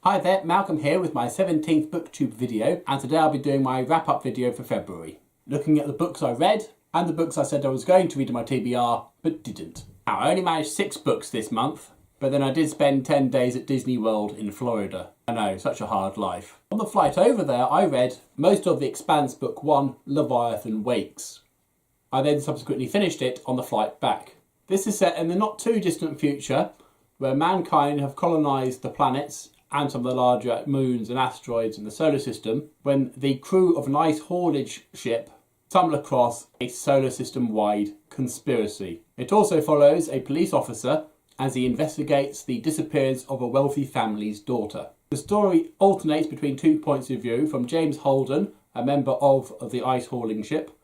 Hi there, Malcolm here with my 17th Booktube video, and today I'll be doing my wrap-up video for February, looking at the books I read and the books I said I was going to read in my TBR, but didn't. Now, I only managed 6 books this month, but then I did spend 10 days at Disney World in Florida. I know, such a hard life. On the flight over there, I read most of The Expanse Book 1, Leviathan Wakes. I then subsequently finished it on the flight back. This is set in the not too distant future, where mankind have colonised the planets and some of the larger moons and asteroids in the solar system, when the crew of an ice haulage ship stumble across a solar system-wide conspiracy. It also follows a police officer as he investigates the disappearance of a wealthy family's daughter. The story alternates between 2 points of view from James Holden, a member of the ice hauling ship,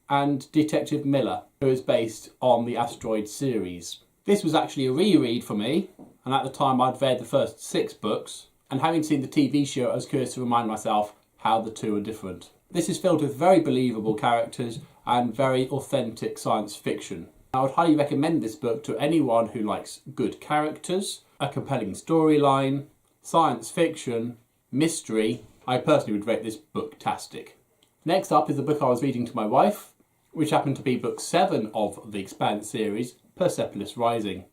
and Detective Miller, who is based on the Asteroid series. This was actually a reread for me, and at the time I'd read the first 6 books, and having seen the TV show I was curious to remind myself how the two are different. This is filled with very believable characters and very authentic science fiction. I would highly recommend this book to anyone who likes good characters, a compelling storyline, science fiction, mystery. I personally would rate this book-tastic. Next up is the book I was reading to my wife, which happened to be book 7 of the Expanse series, Persepolis Rising.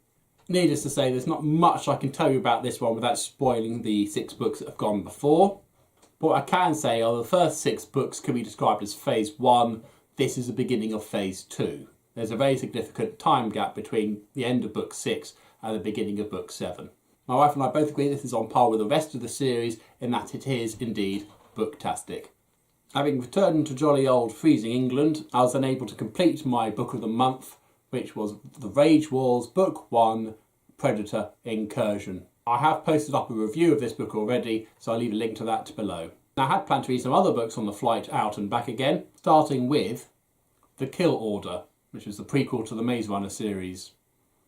Needless to say, there's not much I can tell you about this one without spoiling the 6 books that have gone before. But what I can say are the first 6 books can be described as phase 1. This is the beginning of phase 2. There's a very significant time gap between the end of book 6 and the beginning of book 7. My wife and I both agree this is on par with the rest of the series in that it is indeed book-tastic. Having returned to jolly old freezing England, I was then able to complete my book of the month, which was The Rage Wars, Book 1, Predator Incursion. I have posted up a review of this book already, so I'll leave a link to that below. Now, I had planned to read some other books on the flight out and back again, starting with The Kill Order, which was the prequel to the Maze Runner series.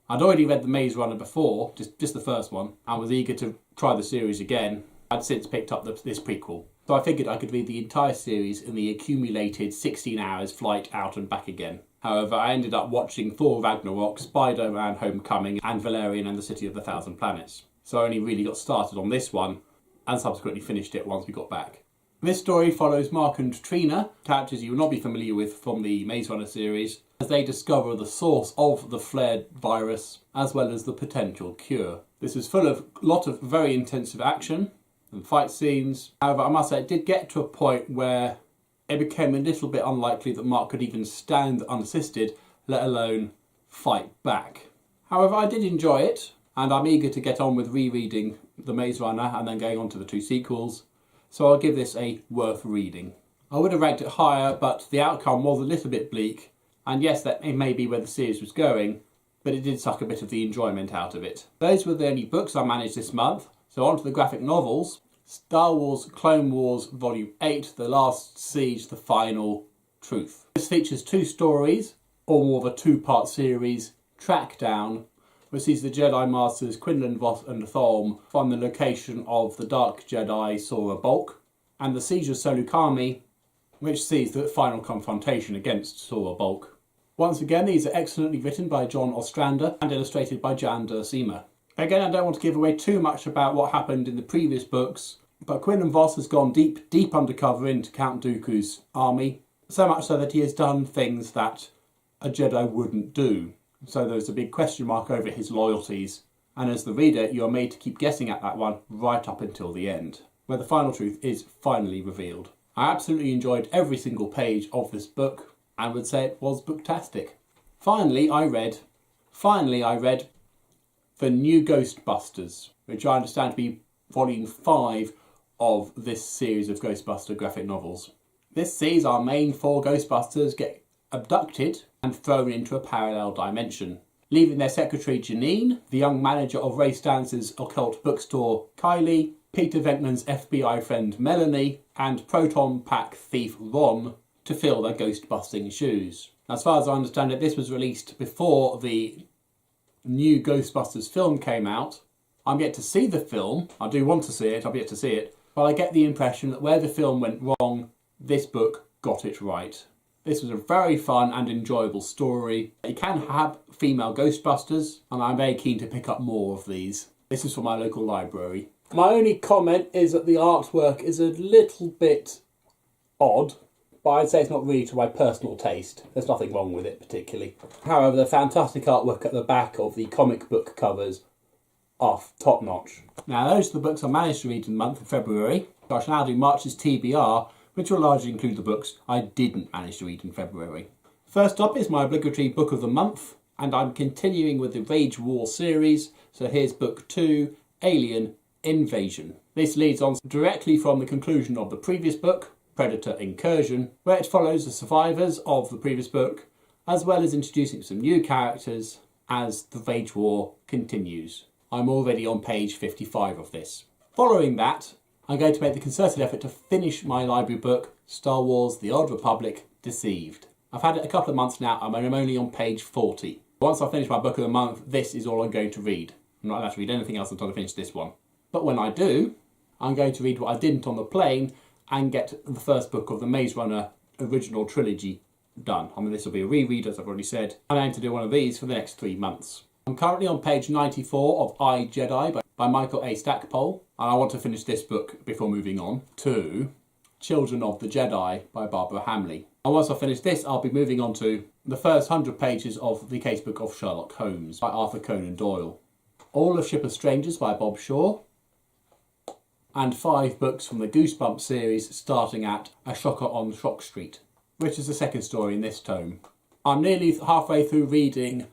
I'd already read the Maze Runner before, just the first one, and was eager to try the series again. I'd since picked up this prequel. So I figured I could read the entire series in the accumulated 16 hours flight out and back again. However, I ended up watching Thor Ragnarok, Spider-Man Homecoming and Valerian and the City of the Thousand Planets. So I only really got started on this one and subsequently finished it once we got back. This story follows Mark and Trina, characters you will not be familiar with from the Maze Runner series, as they discover the source of the flared virus as well as the potential cure. This is full of a lot of very intensive action and fight scenes. However, I must say it did get to a point where it became a little bit unlikely that Mark could even stand unassisted, let alone fight back. However, I did enjoy it, and I'm eager to get on with rereading The Maze Runner and then going on to the 2 sequels, so I'll give this a worth reading. I would have ranked it higher, but the outcome was a little bit bleak, and yes, that may be where the series was going, but it did suck a bit of the enjoyment out of it. Those were the only books I managed this month. So on to the graphic novels. Star Wars Clone Wars Volume 8, The Last Siege, The Final Truth. This features 2 stories, or more of a 2-part series, Track Down, which sees the Jedi Masters Quinlan Vos and Thorm find the location of the Dark Jedi Sora Bulk, and The Siege of Saleucami, which sees the final confrontation against Sora Bulk. Once again, these are excellently written by John Ostrander and illustrated by Jan Duursema. Again, I don't want to give away too much about what happened in the previous books, but Quinlan Vos has gone deep undercover into Count Dooku's army, so much so that he has done things that a Jedi wouldn't do. So there's a big question mark over his loyalties, and as the reader, you are made to keep guessing at that one right up until the end, where the final truth is finally revealed. I absolutely enjoyed every single page of this book, and would say it was booktastic. Finally, I read The New Ghostbusters, which I understand to be volume 5 of this series of Ghostbuster graphic novels. This sees our main 4 Ghostbusters get abducted and thrown into a parallel dimension, leaving their secretary Janine, the young manager of Ray Stance's occult bookstore Kylie, Peter Venkman's FBI friend Melanie, and proton pack thief Ron to fill their ghost-busting shoes. As far as I understand it, this was released before the new Ghostbusters film came out. I'm yet to see the film. I do want to see it, I've yet to see it. But I get the impression that where the film went wrong, this book got it right. This was a very fun and enjoyable story. You can have female Ghostbusters, and I'm very keen to pick up more of these. This is from my local library. My only comment is that the artwork is a little bit odd, but I'd say it's not really to my personal taste. There's nothing wrong with it particularly. However, the fantastic artwork at the back of the comic book covers are top notch. Now those are the books I managed to read in the month of February. So I shall now do March's TBR, which will largely include the books I didn't manage to read in February. First up is my obligatory book of the month, and I'm continuing with the Rage War series, so here's book 2, Alien Invasion. This leads on directly from the conclusion of the previous book, Predator Incursion, where it follows the survivors of the previous book, as well as introducing some new characters as the Rage War continues. I'm already on page 55 of this. Following that, I'm going to make the concerted effort to finish my library book, Star Wars The Old Republic Deceived. I've had it a couple of months now and I'm only on page 40. Once I finish my book of the month, this is all I'm going to read. I'm not allowed to read anything else until I finish this one. But when I do, I'm going to read what I didn't on the plane and get the first book of the Maze Runner original trilogy done. I mean, this will be a reread, as I've already said. I'm going to do one of these for the next 3 months. I'm currently on page 94 of I, Jedi by Michael A. Stackpole, and I want to finish this book before moving on to Children of the Jedi by Barbara Hamley. And once I finish this, I'll be moving on to the first 100 pages of the casebook of Sherlock Holmes by Arthur Conan Doyle. All of Ship of Strangers by Bob Shaw, and 5 books from the Goosebumps series starting at A Shocker on Shock Street, which is the second story in this tome. I'm nearly halfway through reading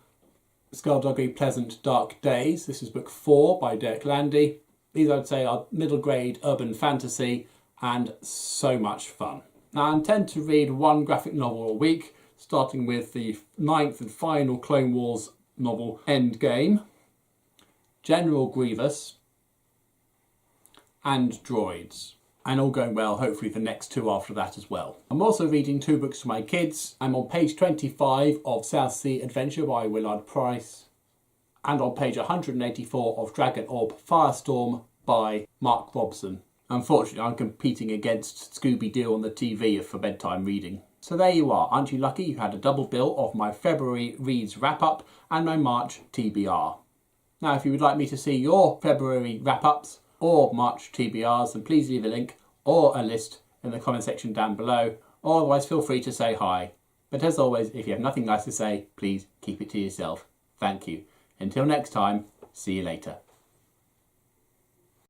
Skullduggery Pleasant Dark Days. This is book 4 by Derek Landy. These I'd say are middle grade urban fantasy and so much fun. Now I intend to read 1 graphic novel a week, starting with the 9th and final Clone Wars novel Endgame, General Grievous, and Droids. And all going well, hopefully the next 2 after that as well. I'm also reading 2 books for my kids. I'm on page 25 of South Sea Adventure by Willard Price, and on page 184 of Dragon Orb Firestorm by Mark Robson. Unfortunately, I'm competing against Scooby-Doo on the TV for bedtime reading. So there you are. Aren't you lucky you had a double bill of my February Reads Wrap-Up and my March TBR. Now, if you would like me to see your February wrap-ups or March TBRs, then please leave a link or a list in the comment section down below, or otherwise feel free to say hi. But as always, if you have nothing nice to say, please keep it to yourself. Thank you. Until next time, see you later.